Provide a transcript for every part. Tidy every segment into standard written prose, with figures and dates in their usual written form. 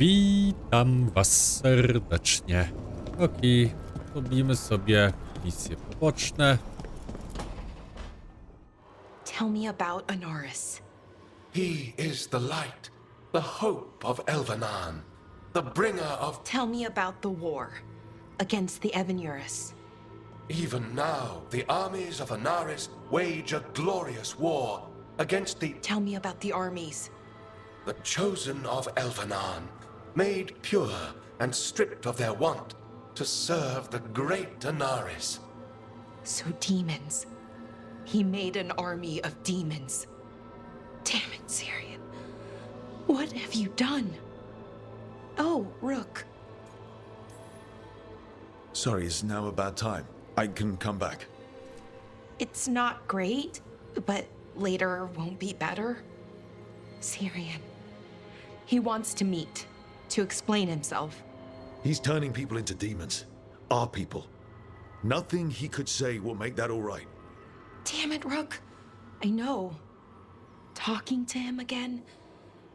Witam was serdecznie. Okej, robimy sobie misje poboczne. Tell me about Anaris. He is the light, the hope of Elvenan, the bringer of... Tell me about the war against the Evenuris. Even now, the armies of Anaris wage a glorious war against the... Tell me about the armies. The chosen of Elvenan, made pure and stripped of their want to serve the great Anaris. So demons. He made an army of demons. Damn it, Syrian. What have you done? Oh, Rook. Sorry, is now a bad time? I can come back. It's not great, but later won't be better. Syrian. He wants to meet, to explain himself. He's turning people into demons. Our people. Nothing he could say will make that all right. Damn it, Rook. I know. Talking to him again,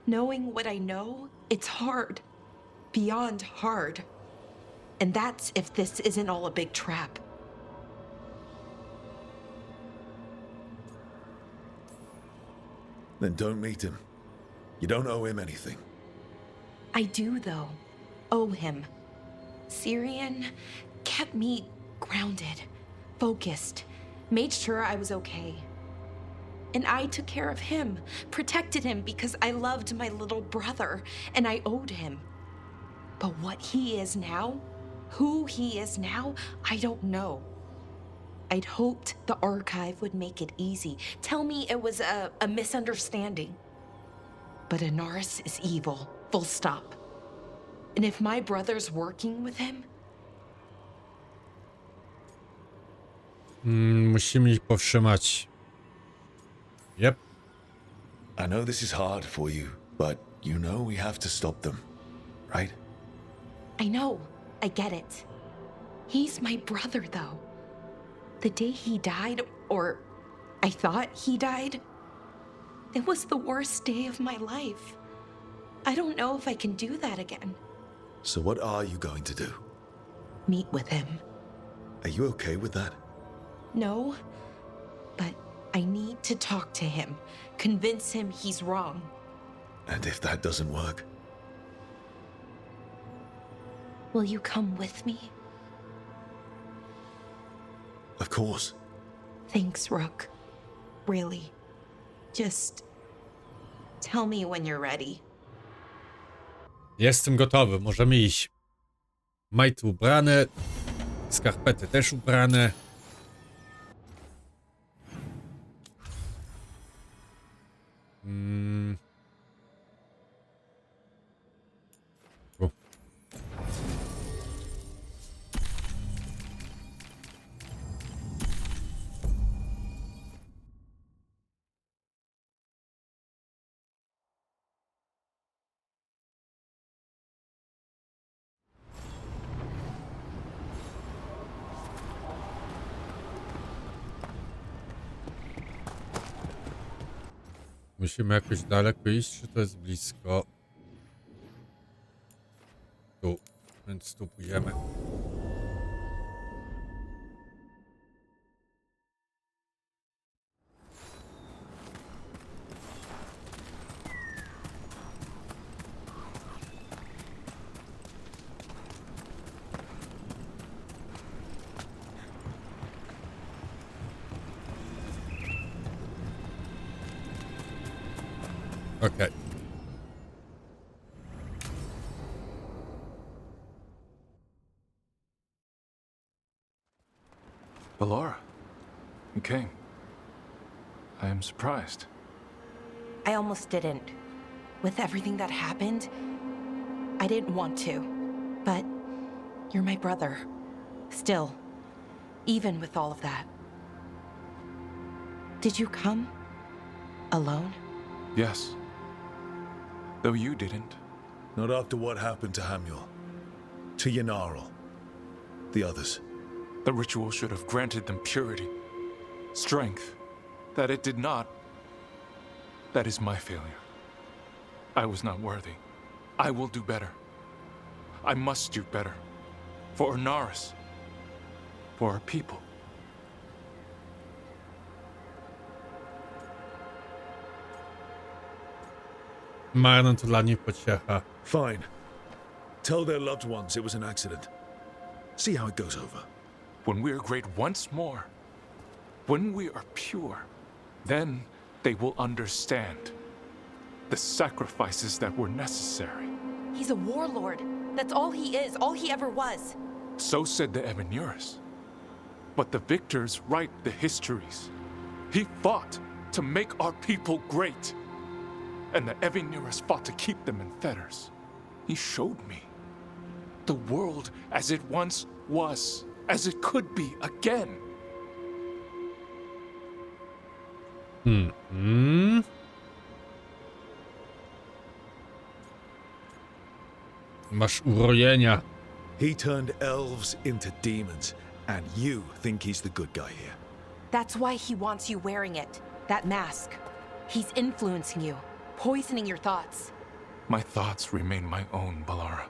knowing what I know, it's hard. Beyond hard. And that's if this isn't all a big trap. Then don't meet him. You don't owe him anything. I do, though. Owe him. Syrian kept me grounded, focused, made sure I was okay. And I took care of him, protected him because I loved my little brother, and I owed him. But what he is now, who he is now, I don't know. I'd hoped the archive would make it easy, tell me it was a misunderstanding. But Anaris is evil, full stop. And if my brother's working with him... Musimy ich powstrzymać. Yep. I know this is hard for you, but you know we have to stop them, right? I know, I get it. He's my brother, though. The day he died, or I thought he died, it was the worst day of my life. I don't know if I can do that again. So what are you going to do? Meet with him. Are you okay with that? No, but I need to talk to him, convince him he's wrong. And if that doesn't work? Will you come with me? Of course. Thanks, Rook. Really. Just tell me when you're ready. Jestem gotowy, możemy iść. Majty ubrane, skarpety też ubrane. U. Musimy jakoś daleko iść, czy to jest blisko? Tu, więc tu pójdziemy. Okay. Valora, you came. I am surprised. I almost didn't. With everything that happened, I didn't want to. But you're my brother. Still. Even with all of that. Did you come? Alone? Yes. Though you didn't. Not after what happened to Hamuel. To Yanarl. The others. The ritual should have granted them purity. Strength. That it did not. That is my failure. I was not worthy. I will do better. I must do better. For Ornaris. For our people. Marna to dla niej pociecha. Fine. Tell their loved ones it was an accident. See how it goes over. When we are great once more, when we are pure, then they will understand the sacrifices that were necessary. He's a warlord. That's all he is, all he ever was. So said the Evanuris. But the victors write the histories. He fought to make our people great. And the Evanuris fought to keep them in fetters. He showed me the world as it once was, as it could be again. Masz urojenia. He turned elves into demons, and you think he's the good guy here. That's why he wants you wearing it, that mask. He's influencing you, poisoning your thoughts. My thoughts remain my own, Balara.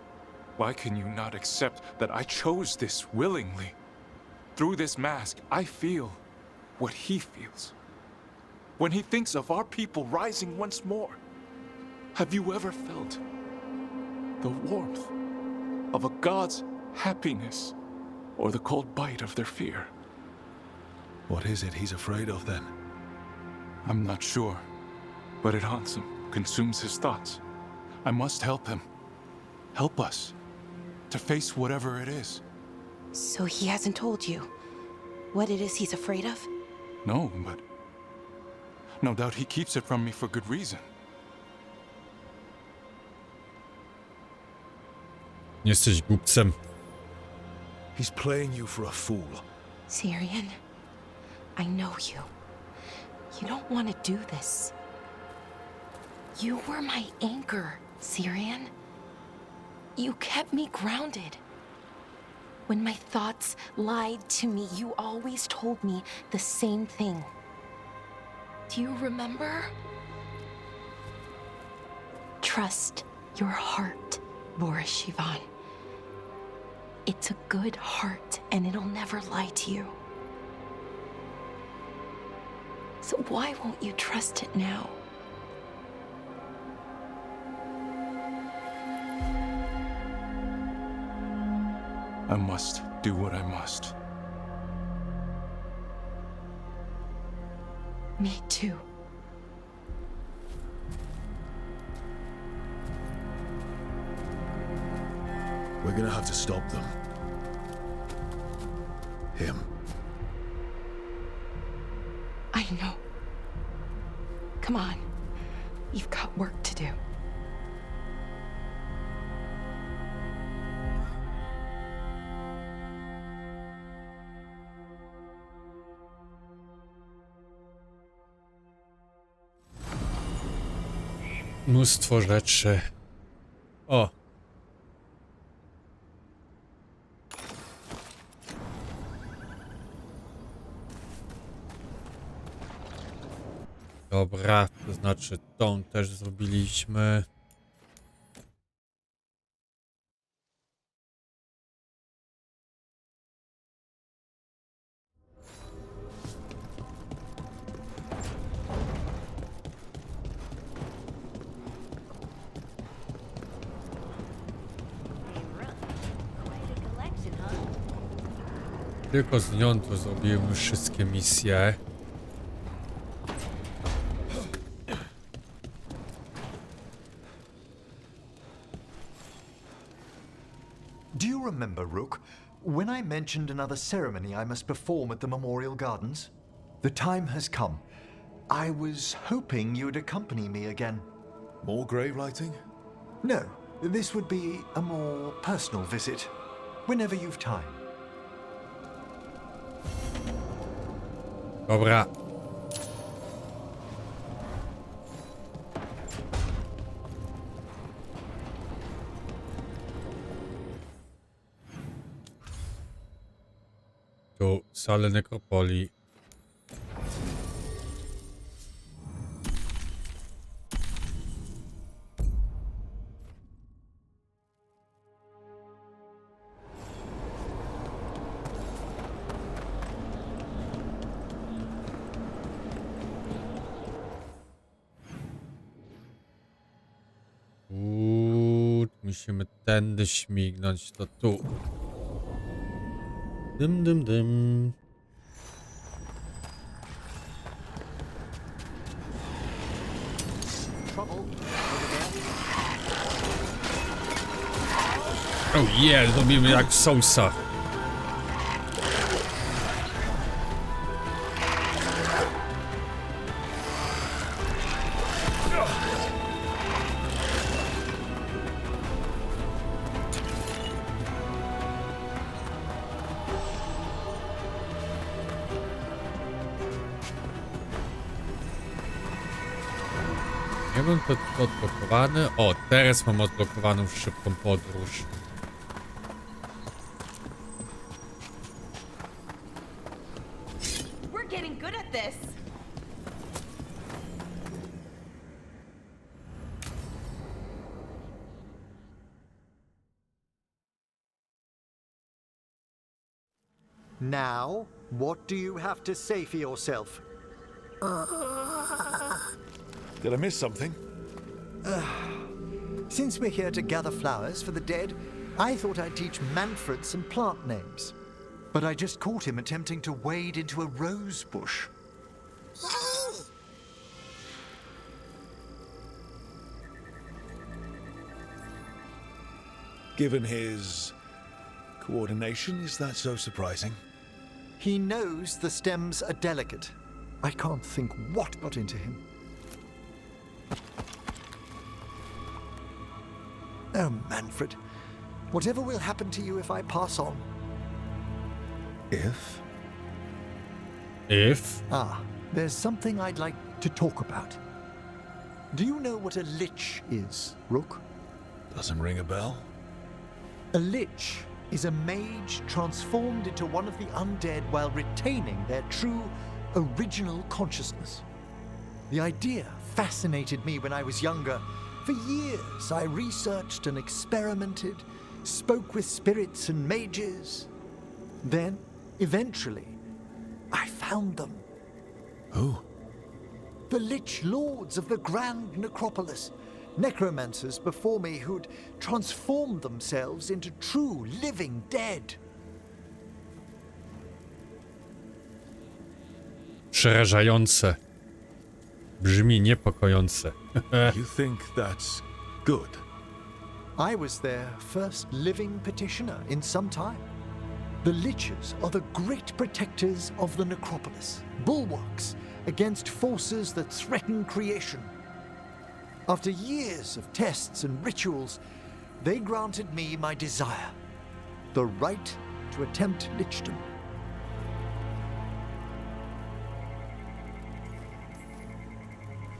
Why can you not accept that I chose this willingly? Through this mask, I feel what he feels. When he thinks of our people rising once more, have you ever felt the warmth of a god's happiness or the cold bite of their fear? What is it he's afraid of then? I'm not sure, but it haunts him, consumes his thoughts. I must help him. Help us to face whatever it is. So he hasn't told you what it is he's afraid of? No, but no doubt he keeps it from me for good reason. Jesteś głupcem. He's playing you for a fool. Syrian, I know you. You don't want to do this. You were my anchor, Syrian. You kept me grounded. When my thoughts lied to me, you always told me the same thing. Do you remember? Trust your heart, Boris Shivan. It's a good heart, and it'll never lie to you. So why won't you trust it now? I must do what I must. Me too. We're gonna have to stop them. Him. I know. Come on. We've got work to do. Mnóstwo rzeczy. O! Dobra, to znaczy tą też zrobiliśmy. Tylko z nią to zrobiłem już wszystkie misje. Do you remember, Rook, when I mentioned another ceremony I must perform at the Memorial Gardens? The time has come. I was hoping you'd accompany me again. More grave lighting? No, this would be a more personal visit, whenever you've time. Dobra. Tu salę nekropolii. musimy tędy śmignąć, to tu. Dym, dym, dym. O je, robimy jak w Soulsach. Nie wiem, to odblokowany. O, teraz mam odblokowaną szybką podróż. We're getting good at this. Now, what do you have to say for yourself? Did I miss something? Since we're here to gather flowers for the dead, I thought I'd teach Manfred some plant names. But I just caught him attempting to wade into a rose bush. Given his coordination, is that so surprising? He knows the stems are delicate. I can't think what got into him. Oh, Manfred. Whatever will happen to you if I pass on? If? If? Ah, there's something I'd like to talk about. Do you know what a lich is, Rook? Doesn't ring a bell? A lich is a mage transformed into one of the undead while retaining their true, original consciousness. The idea fascinated me when I was younger. For years, I researched and experimented, spoke with spirits and mages. Then, eventually, I found them. Who? The Lich Lords of the Grand Necropolis. Necromancers before me who'd transformed themselves into true living dead. Przerażające. Brzmi niepokojące. You think that's good? I was their first living petitioner in some time. The Liches are the great protectors of the necropolis, bulwarks against forces that threaten creation. After years of tests and rituals, they granted me my desire, the right to attempt lichdom.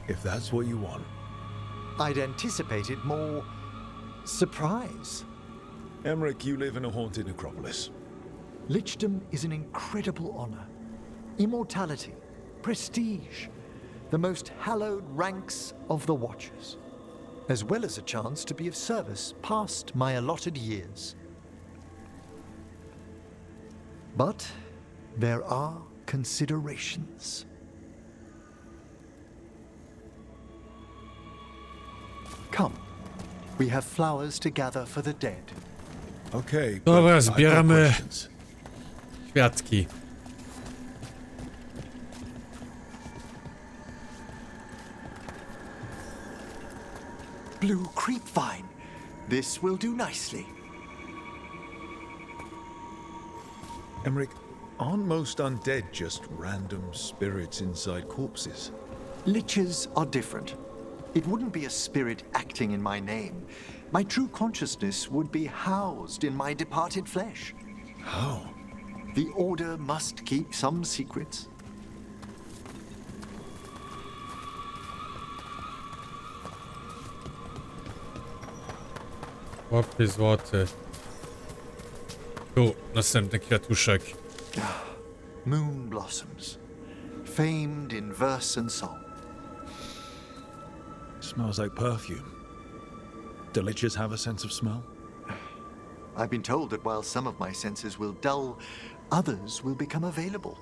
If that's what you want. I'd anticipated more surprise. Emmerich, you live in a haunted necropolis. Lichdom is an incredible honor. Immortality, prestige, the most hallowed ranks of the Watchers, as well as a chance to be of service past my allotted years. But there are considerations. Come, we have flowers to gather for the dead. Okay, Dobra, but I've got zbieramy questions. kwiatki. Blue creepvine. This will do nicely. Emmerich, aren't most undead just random spirits inside corpses? Liches are different. It wouldn't be a spirit acting in my name. My true consciousness would be housed in my departed flesh. How? The Order must keep some secrets. Chłopie złoty. Tu, następny kwiatuszek. Moon blossoms, famed in verse and song. Smells like perfume. Do liches have a sense of smell? I've been told that while some of my senses will dull, others will become available.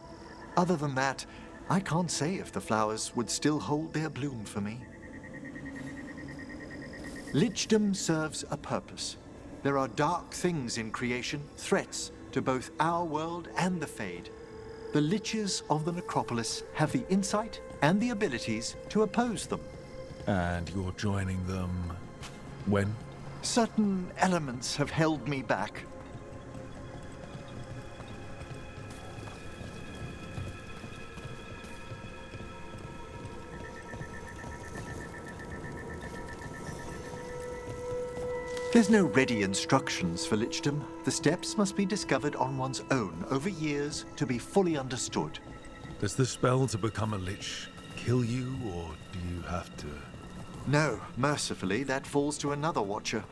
Other than that, I can't say if the flowers would still hold their bloom for me. Lichdom serves a purpose. There are dark things in creation, threats to both our world and the Fade. The Liches of the Necropolis have the insight and the abilities to oppose them. And you're joining them when? Certain elements have held me back. There's no ready instructions for Lichdom. The steps must be discovered on one's own over years to be fully understood. Does the spell to become a lich kill you, or do you have to? No, mercifully, that falls to another watcher.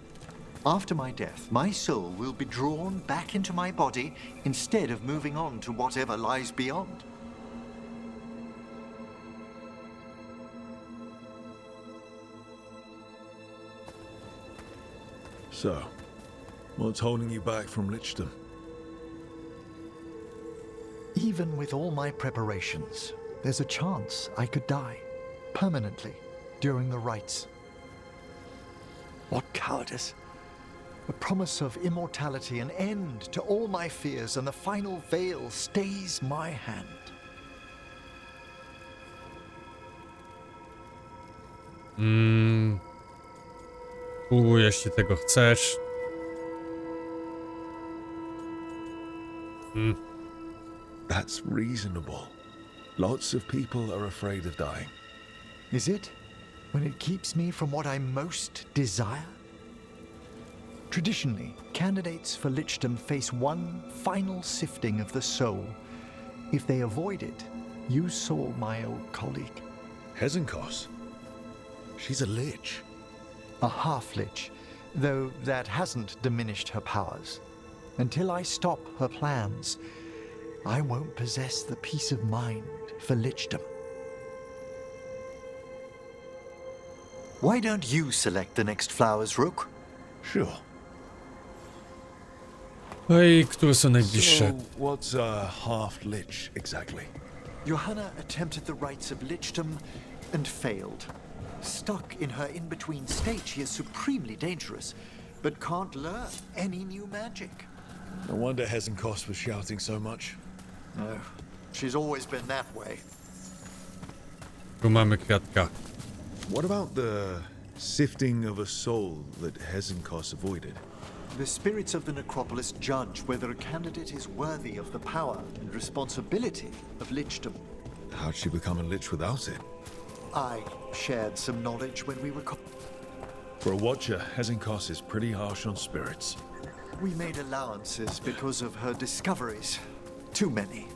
After my death, my soul will be drawn back into my body instead of moving on to whatever lies beyond. So, what's holding you back from Lichdom? Even with all my preparations, there's a chance I could die permanently during the rites. What cowardice! A promise of immortality, an end to all my fears, and the final veil stays my hand. Jeśli tego chcesz. That's reasonable. Lots of people are afraid of dying. Is it? When it keeps me from what I most desire? Traditionally, candidates for Lichdom face one final sifting of the soul. If they avoid it, you saw my old colleague. Hezenkos? She's a lich. A half-lich, though that hasn't diminished her powers. Until I stop her plans, I won't possess the peace of mind for Lichdom. Why don't you select the next flowers, Rook? Sure. No i które są najbliższe? So, what's a half-lich exactly? Johanna attempted the rites of Lichdom and failed. Stuck in her in-between state, she is supremely dangerous, but can't learn any new magic. No wonder Hezenkos was shouting so much. No, she's always been that way. Tu mamy kwiatka. What about the sifting of a soul that Hezenkos avoided? The spirits of the Necropolis judge whether a candidate is worthy of the power and responsibility of Lichdom. How'd she become a lich without it? I shared some knowledge when we were For a watcher, Hezenkos is pretty harsh on spirits. We made allowances because of her discoveries. Too many.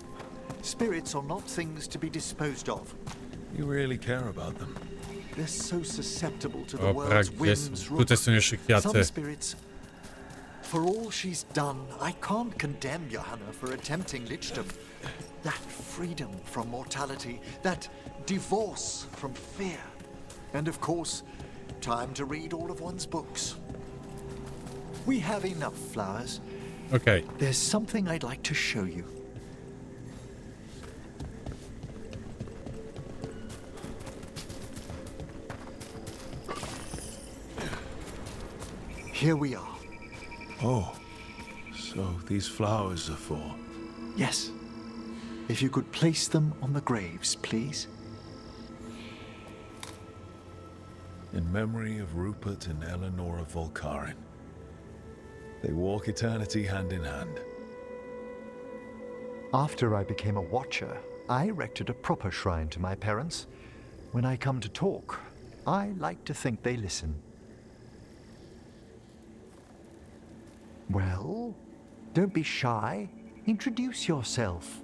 Spirits are not things to be disposed of. You really care about them. They're so susceptible to the O, world's brak jest. whims. Tutaj są jeszcze kwiaty. Some spirits. For all she's done, I can't condemn Johanna for attempting lichdom. That freedom from mortality, that divorce from fear. And of course, time to read all of one's books. We have enough flowers. Okej. There's something I'd like to show you. Here we are. Oh, so these flowers are for... Yes. If you could place them on the graves, please. In memory of Rupert and Eleanor of Volcarin. They walk eternity hand in hand. After I became a watcher, I erected a proper shrine to my parents. When I come to talk, I like to think they listen. Well, don't be shy. Introduce yourself.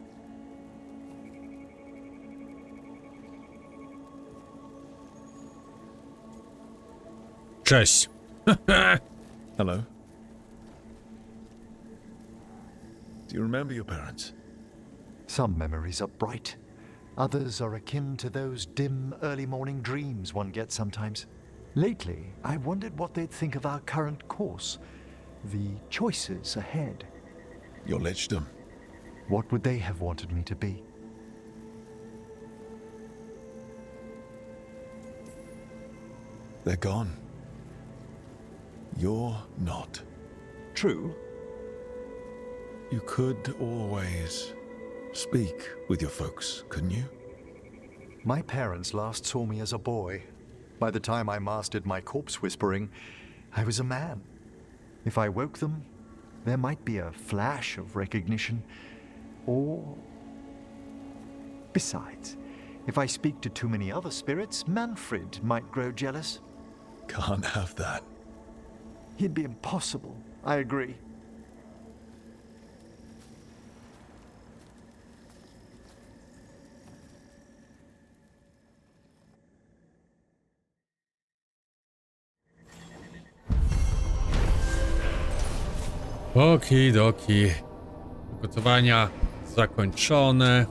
Cześć. Hello. Do you remember your parents? Some memories are bright. Others are akin to those dim early morning dreams one gets sometimes. Lately, I wondered what they'd think of our current course, the choices ahead. Your lichdom. What would they have wanted me to be? They're gone. You're not. True. You could always speak with your folks, couldn't you? My parents last saw me as a boy. By the time I mastered my corpse whispering, I was a man. If I woke them, there might be a flash of recognition, or... Besides, if I speak to too many other spirits, Manfred might grow jealous. Can't have that. He'd be impossible, I agree. Okidoki. Przygotowania zakończone.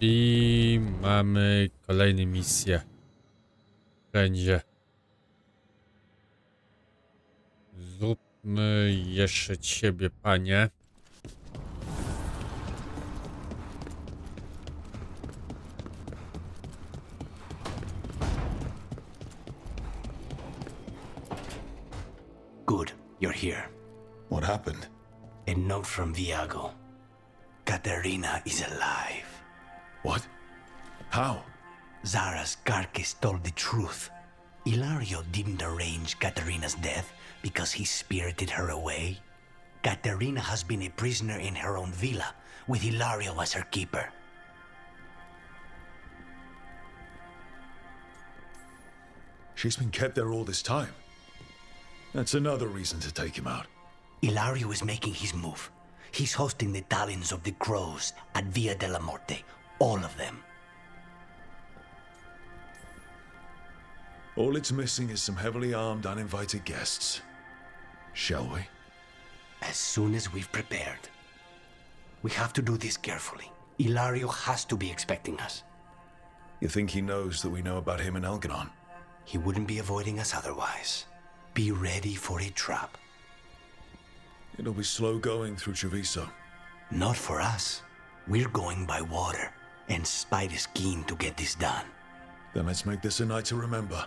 I mamy kolejne misje. Będzie. Zróbmy jeszcze ciebie, panie. Good, you're here. What happened? A note from Viago. Katerina is alive. What? How? Zara's carcass told the truth. Ilario didn't arrange Katerina's death because he spirited her away. Katerina has been a prisoner in her own villa, with Ilario as her keeper. She's been kept there all this time. That's another reason to take him out. Ilario is making his move. He's hosting the talons of the crows at Via della Morte. All of them. All it's missing is some heavily armed, uninvited guests. Shall we? As soon as we've prepared. We have to do this carefully. Ilario has to be expecting us. You think he knows that we know about him and Elganon? He wouldn't be avoiding us otherwise. Be ready for a trap. It'll be slow going through Treviso. Not for us. We're going by water, and Spite is keen to get this done. Then let's make this a night to remember.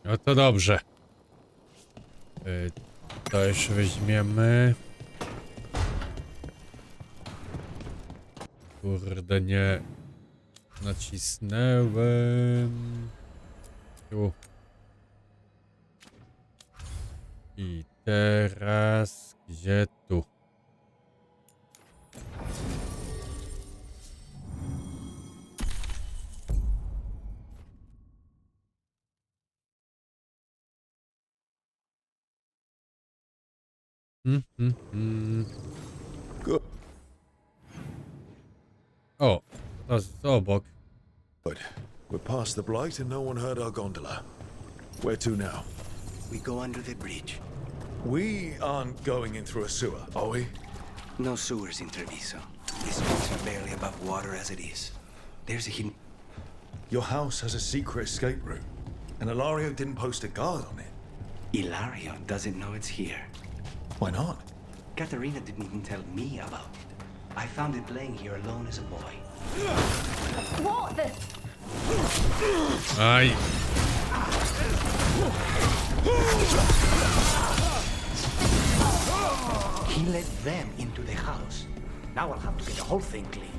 No to dobrze. To już weźmiemy. Kurde, nie nacisnąłem. Tu. I teraz gdzie tu? O, to jest obok. But we're past the blight and no one heard our gondola. Where to now? We go under the bridge. We aren't going in through a sewer, are we? No sewers in Treviso. The streets are barely above water as it is. There's a hidden... Your house has a secret escape route, and Ilario didn't post a guard on it. Ilario doesn't know it's here. Why not? Katerina didn't even tell me about it. I found it laying here alone as a boy. What the? Aj. He led them into the house. Now I'll have to get the whole thing clean.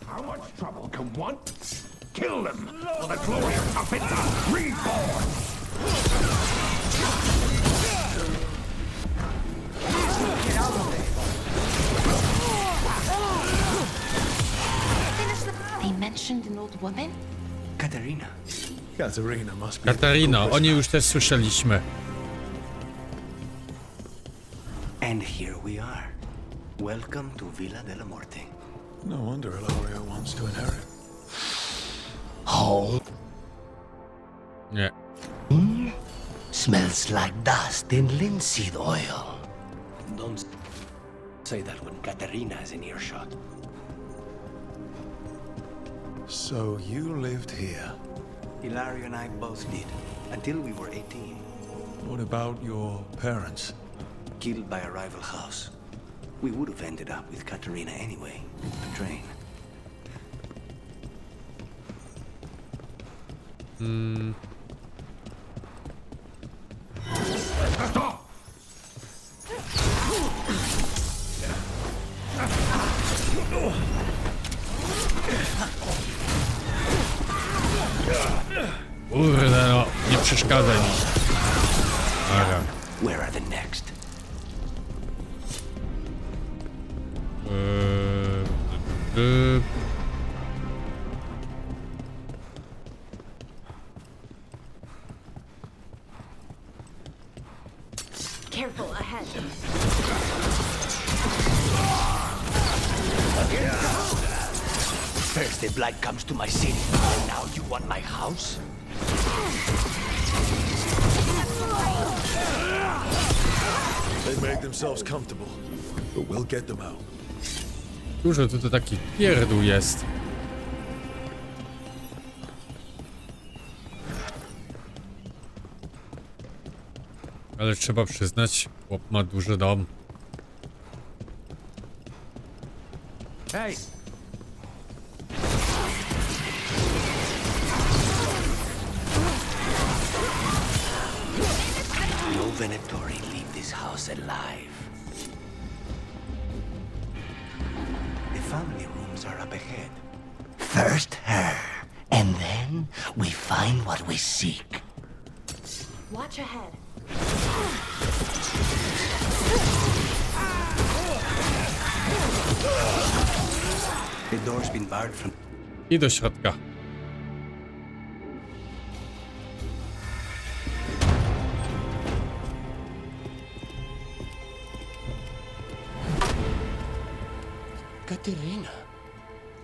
How much trouble can one? Kill them for the glory of Tapita reborn! They mentioned an old woman? Katerina. Katerina must be. Katarina, o niej już też słyszeliśmy. And here we are. Welcome to Villa de la Morte. No wonder Ilario wants to inherit. Home Nie. smells like dust and linseed oil. Don't say that when Katerina is in earshot. So you lived here. Ilario and I both did, until we were 18. What about your parents? Killed by a rival house. We would have ended up with Katerina anyway, the train. Kurde no, nie przeszkadzaj mi. Dobra. Where are the next? y, Careful ahead. First the blight comes to my city, and now you want my house? They make themselves comfortable, but we'll get them out. Dużo tutaj takich pierdół jest. Ale trzeba przyznać, chłop ma duży dom. Hey! No Venatori leave this house alive. The family rooms are up ahead. First her, and then we find what we seek. Watch ahead. The door's been barred from... I do środka. Katerina.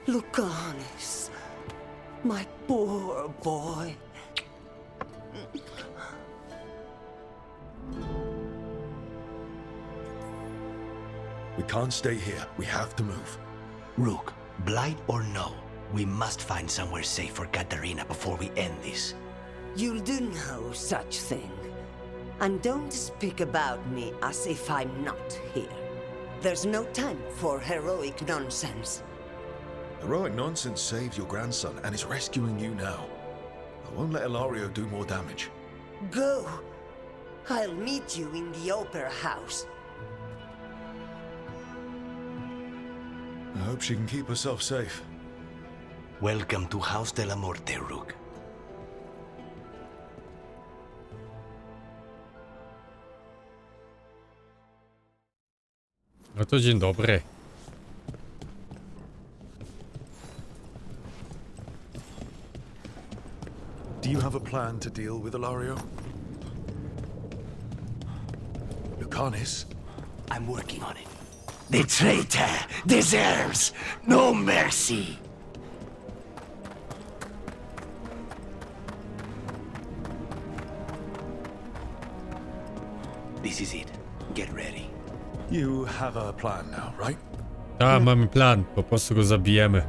Lucanis, my poor boy. We can't stay here. We have to move. Rook, blight or no, we must find somewhere safe for Katerina before we end this. You'll do no such thing. And don't speak about me as if I'm not here. There's no time for heroic nonsense. Heroic nonsense saved your grandson and is rescuing you now. I won't let Ilario do more damage. Go. I'll meet you in the opera house. I hope she can keep herself safe. Welcome to House de la Morte, Rook. No to dzień dobry. Do you have a plan to deal with Ilario? Lucanis? I'm working on it. The traitor deserves no mercy. This is it. Get ready. You have a plan now, right? A, mamy plan. Po prostu go zabijemy.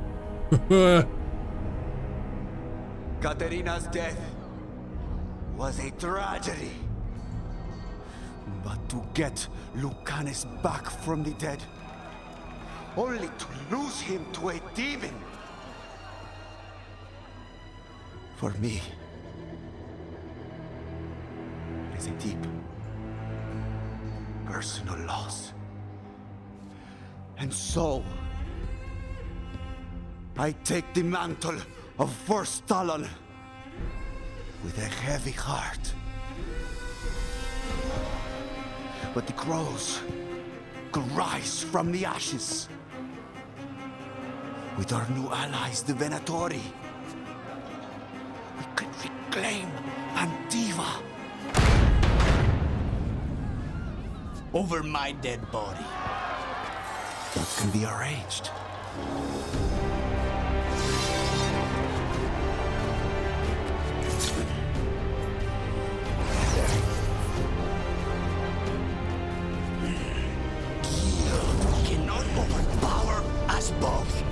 Katerina's death was a tragedy. But to get Lucanis back from the dead, only to lose him to a demon. For me, it is a deep personal loss. And so, I take the mantle of First Talon with a heavy heart. But the crows could rise from the ashes. With our new allies, the Venatori, we could reclaim Antiva. over my dead body. That can be arranged. Cannot overpower us both.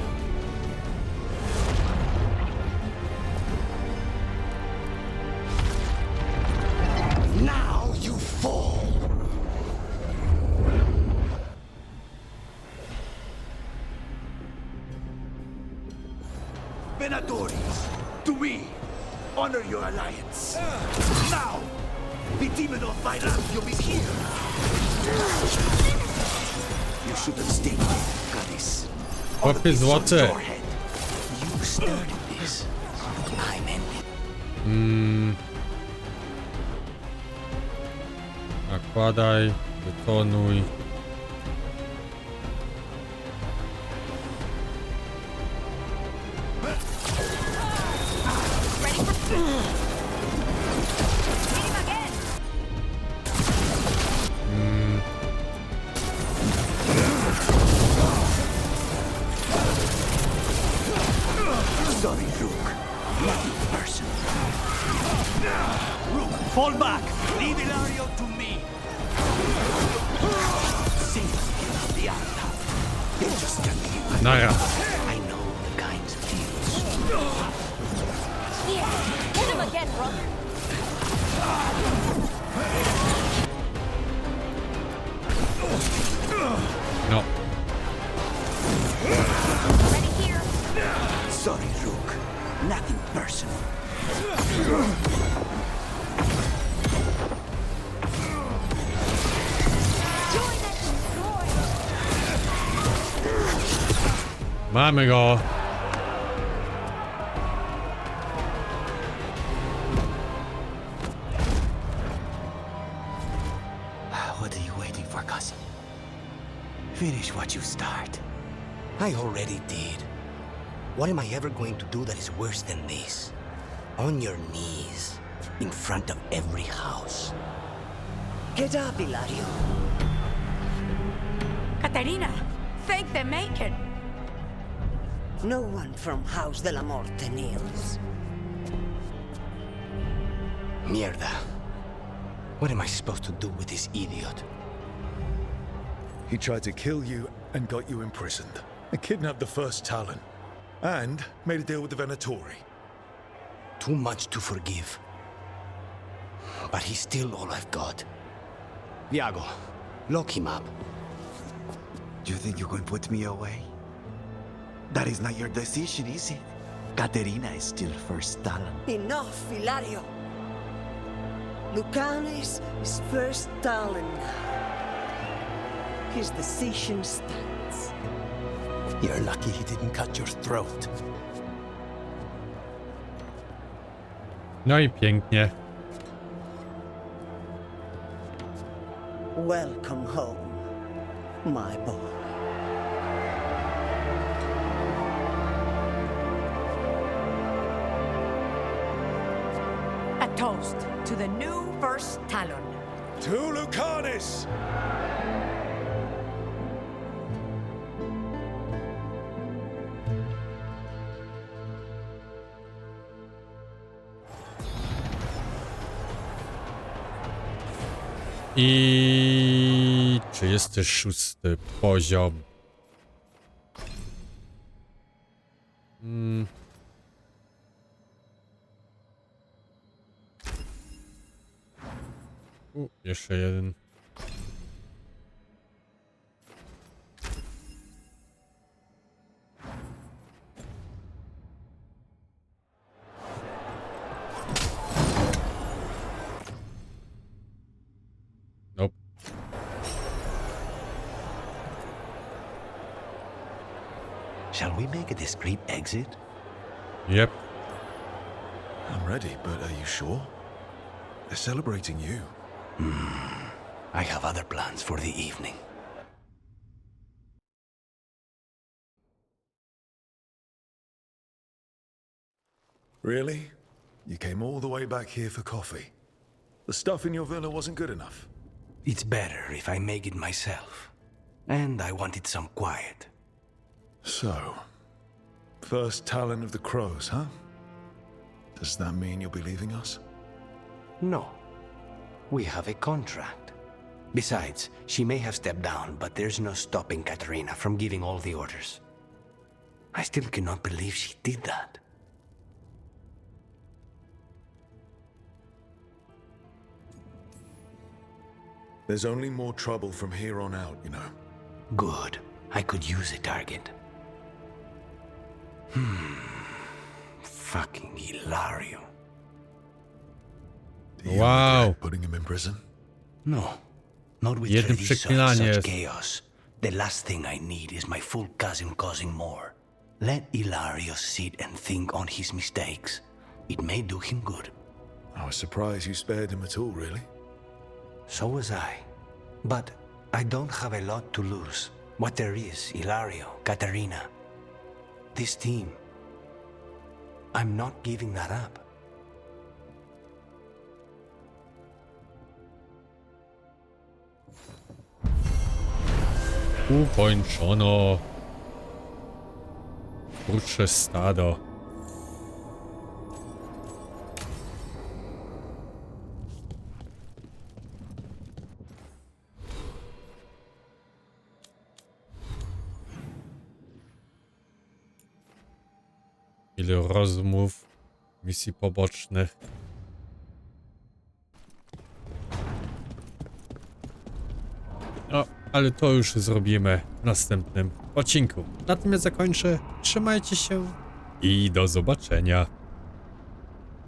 Now you fall. Venatoris, to me, honor your alliance. Now, the demon of Violentium is here. You should have stayed with Goddess. Chłopie złoty. You started this. I'm ending. Nakładaj, wytonuj. Sorry, Rook. Nothing personal. Rook, fall back. Leave Ilario to me. Save the Arta. They just can't leave. Nara. I know the kinds of deals. Yeah, hit him again, brother. No. Ready here. Sorry, Rook. Nothing personal. Join and destroy. Mamy go. What are you waiting for, cousin? Finish what you start. I already did. What am I ever going to do that is worse than this? On your knees, in front of every house. Get up, Ilario. Caterina, thank the Maker. No one from House de la Morte kneels. Mierda. What am I supposed to do with this idiot? He tried to kill you and got you imprisoned. And kidnapped the first Talon. And made a deal with the Venatori. Too much to forgive. But he's still all I've got. Viago, lock him up. You think you can put me away? That is not your decision, is it? Caterina is still first Talon. Enough, Ilario. Lucanes is first Talon now. His decision stands. You're lucky he didn't cut your throat. No i pięknie. Welcome home, my boy. A toast to the new first Talon. To Lucanis! I 36 poziom. Jeszcze jeden. Nope. Shall we make a discreet exit? Yep. I'm ready, but are you sure? They're celebrating you. I have other plans for the evening. Really? You came all the way back here for coffee? The stuff in your villa wasn't good enough? It's better if I make it myself. And I wanted some quiet. So, first Talon of the Crows, huh? Does that mean you'll be leaving us? No. We have a contract. Besides, she may have stepped down, but there's no stopping Katarina from giving all the orders. I still cannot believe she did that. There's only more trouble from here on out, you know. Good. I could use a target. Fucking Hilario. Do you Wow. regret putting him in prison? No. Not with Jednym tradition przeklinanie such jest. chaos. The last thing I need is my full cousin causing more. Let Hilario sit and think on his mistakes. It may do him good. I was surprised you spared him at all, really. So was I. But I don't have a lot to lose. What there is, Hilario, Katarina. This team. I'm not giving that up. Ukończono. Krucze stado. Ile rozmów, misji pobocznych. No, ale to już zrobimy w następnym odcinku. Na tym ja zakończę. Trzymajcie się i do zobaczenia.